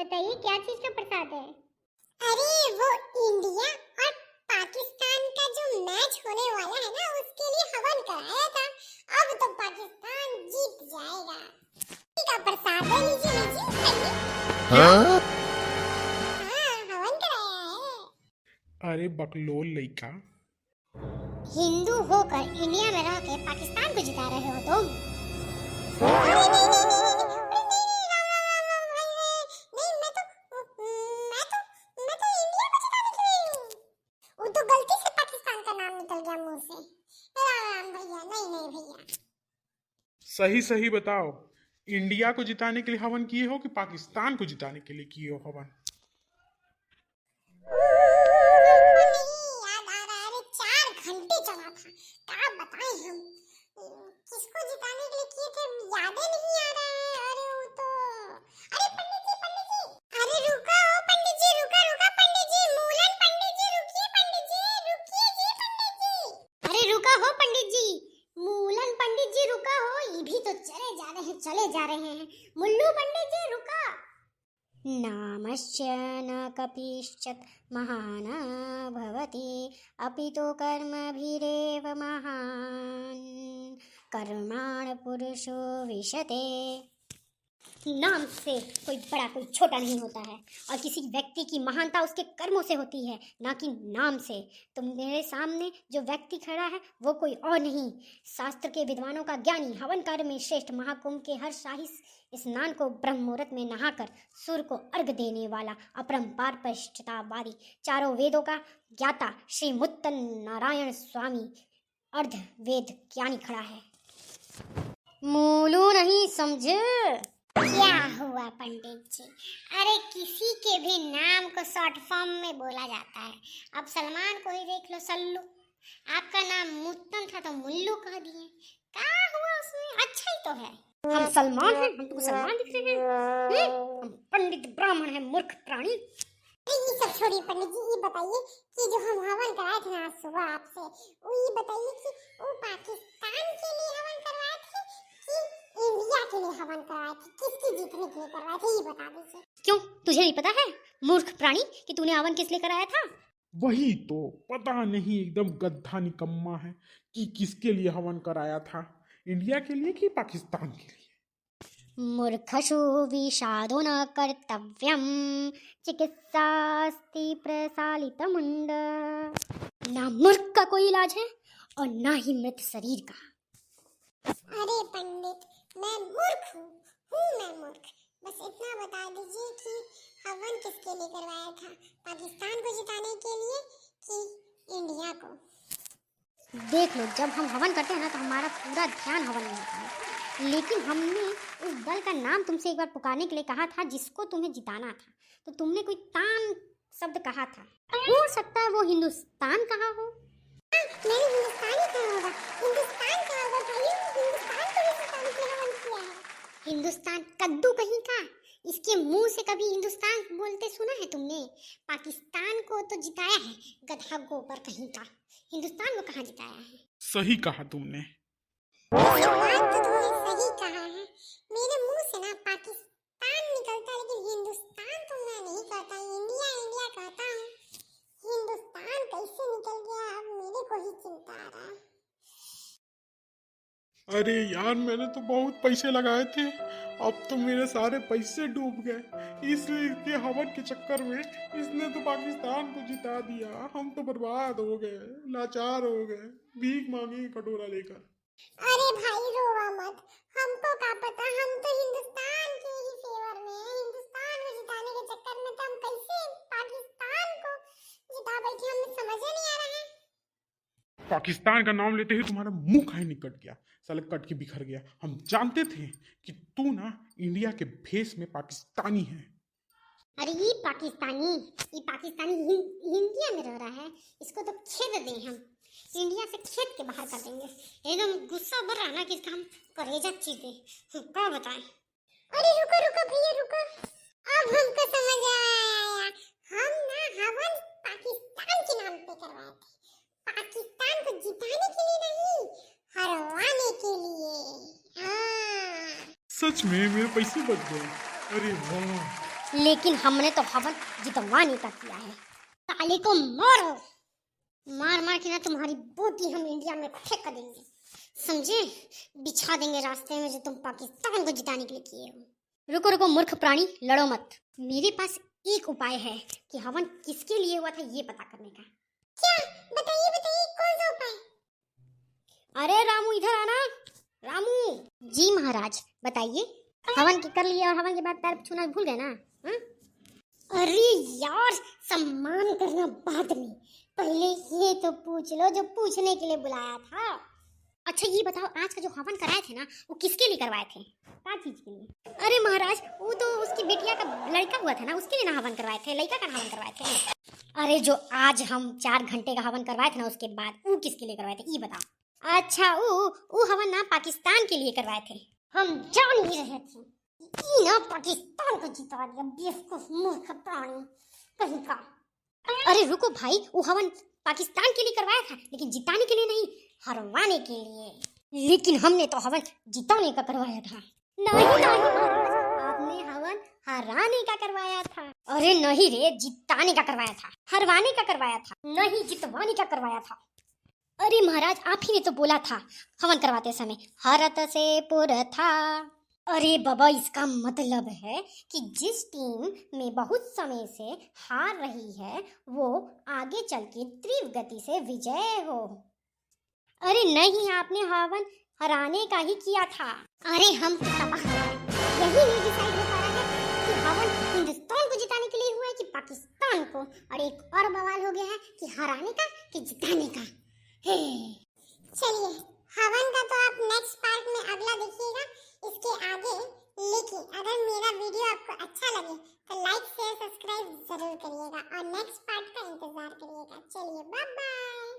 बताइए क्या चीज का प्रसाद है? अरे वो इंडिया और पाकिस्तान का जो मैच होने वाला है ना, उसके लिए हवन कराया था। अब तो पाकिस्तान जीत जाएगा। का प्रसाद है, लीजिए लीजिए खाइए। हाँ? हाँ, हवन कराया है। अरे बकलोल लइका, हिंदू होकर इंडिया में रह के पाकिस्तान को जिता रहे हो तुम। अरे नहीं नहीं नहीं नहीं नहीं, अरे नहीं नहीं, राम राम राम राम भाई नहीं, मैं तो इंडिया को जिताने के लिए हूँ। वो तो गलती से पाकिस्तान का नाम निकल गया मुंह से। राम राम भैया, नहीं नहीं भैया। सही सही बताओ, इंडिया को जिताने के लिए हवन किए हो कि पाकिस्तान को जिताने के लिए किए हो हवन? हमको नहीं याद आ रहा है। अरे 4 घंटे चला था, क्या बताएं हम किसको जिताने के लिए किए थे, याद ही नहीं आ रहा है। अरे वो तो, अरे पंडित जी, अरे रुका हो पंडित जी, रुका रुका पंडित जी, मूलन पंडित जी, रुकिए पंडित जी, रुकिए जी पंडित जी। अरे रुका हो पंडित जी, मूलन पंडित जी रुका हो, ये भी तो चले जा रहे हैं। मुल्लू पंडित जी रुका। नामश्च न कपिश्चित् महान् भवति अपितु कर्मभिरेव महान् कर्माण पुरुषो विशते। नाम से कोई बड़ा कोई छोटा नहीं होता है, और किसी व्यक्ति की महानता उसके कर्मों से होती है, ना कि नाम से। तो मेरे सामने जो व्यक्ति खड़ा है वो कोई और नहीं, शास्त्र के विद्वानों का ज्ञानी, हवन कार्य में श्रेष्ठ, महाकुंभ के हर शाही स्नान को ब्रह्म मुहूर्त में नहाकर सूर्य को अर्घ देने वाला, अपरंपार पश्चातावादी, चारों वेदों का ज्ञाता श्री मुत्तन नारायण स्वामी अर्ध वेद ज्ञानी खड़ा है। मूलू नहीं समझे? क्या हुआ पंडित जी? अरे किसी के भी नाम को शॉर्ट फॉर्म में बोला जाता है। अब सलमान को ही देख लो, सल्लू। आपका नाम मुत्तन था तो मुल्लू कह दिए। क्या हुआ उसमें? अच्छा ही तो है। हम सलमान हैं? हम तुमको सलमान दिख रहे हैं? हम पंडित ब्राह्मण हैं, मूर्ख प्राणी। ये सब छोड़िए पंडित जी, ये बताइए कि जो हम हवन कराए थे ना आज सुबह आपसे, वो ये बताइए कि वो पाकिस्तान के लिए हवन करवाए थे कि इंडिया के लिए हवन करवाए थे? किसकी जीतने के लिए करवाए थे, ये बता दीजिए। क्यों, तुझे नहीं पता है मूर्ख प्राणी कि तूने हवन किस लिए कराया था? वही तो पता नहीं, एकदम गद्दा निकम्मा है कि किसके लिए हवन कराया था, इंडिया के लिए कि पाकिस्तान के लिए? मूर्खशु विषादो न कर्तव्यम चिकित्सास्ति प्रसालितमुंड। ना मूर्ख का कोई इलाज है और ना ही मृत शरीर का। अरे पंडित, मैं मूर्ख हूँ मैं मूर्ख। बस इतना बता दीजिए कि हवन किसके लिए करवाया था, पाकिस्तान को जिताने के लिए कि इंडिया को? देख लो, जब हम हवन करते हैं ना तो हमारा पूरा ध्यान हवन में होता है, लेकिन हमने उस दल का नाम तुमसे एक बार पुकारने के लिए कहा था जिसको तुम्हें जिताना था, तो तुमने कोई तान शब्द कहा था। हो सकता है वो हिंदुस्तान कहा हो। मैंने हिंदुस्तान ही कहा होगा। हिंदुस्तान कहा होगा भाई, हिंदुस्तान को भी जिताने के लिए हवन किया है। हिंदुस्तान कद्दू कहीं का, इसके मुंह से कभी हिंदुस्तान बोलते सुना है तुमने? पाकिस्तान को तो जिताया है गधा गोबर कहीं का, हिंदुस्तान को कहाँ जिताया है? सही कहा तुमने। बात तो तुमने सही कहा है। मेरे मुंह से ना पाकिस्तान निकलता है, लेकिन हिंदुस्तान तो मैं नहीं कहता, इंडिया इंडिया कहता हूँ। हिंदुस्तान कैसे निकल गया, अब मेरे को ही चिंता आ रहा है। अरे यार, मैंने तो बहुत पैसे लगाए थे, अब तो मेरे सारे पैसे डूब गए। इसके हवन के चक्कर में इसने तो पाकिस्तान को जिता दिया। हम तो बर्बाद हो गए, लाचार हो गए, भीख मांगी कटोरा लेकर। अरे भाई रोवा मत, हमको क्या पता, हम तो हिंदुस्तान के ही फेवर में हैं। हिंदुस्तान को जिताने के चक्कर में तो हम कैसे पाकिस्तान को जिता बैठे, हमें समझ ही नहीं आ रहा है। पाकिस्तान का नाम लेते ही तुम्हारा मुंह काहे नहीं कट गया, साले कट के बिखर गया। हम जानते थे कि तू ना इंडिया के भेष में पाकिस्तानी है। अरे ये पाकिस्तानी इंडिया में रह रहा है, इसको तो खेद दें हम, इंडिया से खेद के बाहर कर देंगे। एकदम गुस्सा भर रहा ना कि इसका हम करेजा चीरे, क्या बताएं। अरे रुको रुको भैया रुको, अब हमको समझ आया। हम ना हवन पाकिस्तान के नाम पे करवाए थे, पाकिस्तान को जिताने के लिए नहीं, हरवाने के लिए। हाँ। सच में मेरे पैसे बच गए। अरे वाह, लेकिन हमने तो हवन जितवाने का किया है। काले को मारो, मार मार के ना तुम्हारी बोटी हम इंडिया में फेंक देंगे, समझे? बिछा देंगे रास्ते में जो तुम पाकिस्तान को जिताने के लिए किए हो। रुको रुको मूर्ख प्राणी, लड़ो मत। मेरे पास एक उपाय है कि हवन किसके लिए हुआ था ये पता करने का। क्या? बताइए बताइए, कौन सा उपाय? अरे रामू इधर आना। रामू जी महाराज बताइए। हवन कर लिए और हवन के बाद पैर छूना भूल गए ना? हा? अरे यार, सम्मान करना बाद में, पहले ये तो पूछ लो जो पूछने के लिए बुलाया था। अच्छा ये बताओ, आज का जो हवन कराए थे ना वो किसके लिए करवाए थे? क्या चीज के लिए? अरे महाराज वो तो उसकी बेटिया का लड़का हुआ था ना, उसके लिए ना हवन करवाए थे, लड़का का हवन करवाए थे। अरे जो आज हम 4 घंटे का हवन करवाए थे ना उसके बाद, वो किसके लिए करवाए थे ये बताओ। अच्छा वो हवन ना पाकिस्तान के लिए करवाए थे। हम जान ही रहे थे कि ना पाकिस्तान को जिता दिया, बेवकूफ मूर्ख प्राणी कहीं का। अरे रुको भाई, वो हवन पाकिस्तान के लिए करवाया था लेकिन जिताने के लिए नहीं, हरवाने के लिए। लेकिन हमने तो हवन जिताने का करवाया था। नहीं महाराज, आपने हवन हराने का करवाया था। अरे नहीं रे, जिताने का करवाया था, हरवाने का करवाया था, नहीं जितवाने का करवाया था। अरे महाराज आप ही ने तो बोला था हवन करवाते समय हरत से पुर था। अरे बाबा, इसका मतलब है कि जिस टीम में बहुत समय से हार रही है वो आगे चल के तीव्र गति से विजय हो। अरे नहीं, आपने हवन हराने का ही किया था। अरे हम तबाह हैं, यही नहीं डिसाइड हो पा रहा है कि हवन हिंदुस्तान को जिताने के लिए हुआ है कि पाकिस्तान को। और एक और बवाल हो गया है कि हराने का कि जिताने का। चलिए, हवन का तो आप नेक्स्ट पार्ट में अगला देखिएगा, इसके आगे। लेकिन अगर मेरा वीडियो आपको अच्छा लगे तो लाइक शेयर सब्सक्राइब जरूर करिएगा और नेक्स्ट पार्ट का इंतजार करिएगा। चलिए बाय बाय।